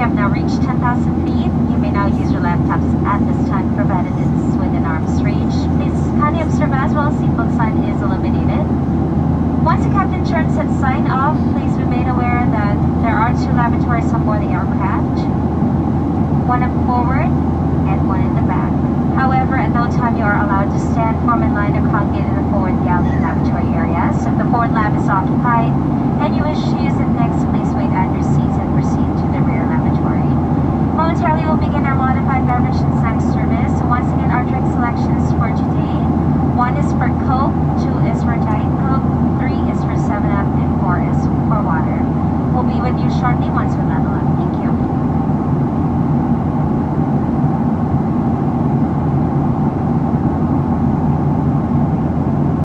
have now reached 10,000 feet. You may now use your laptops at this time, provided it's within arm's reach. Please kindly observe as well, seatbelt sign is illuminated. Once the captain turns his sign off, please remain aware that there are 2 lavatories on board the aircraft. One up forward and one in the back. However, at no time you are allowed to stand, form in line, or congregate in the forward galley and lavatory areas. If the forward lab is occupied and you wish to use it next, please wait at your seats and proceed to the rear lavatory. Momentarily, we'll begin our modified beverage and snack service. So once again, our drink selections for today: 1 is for Coke, 2 is for Diet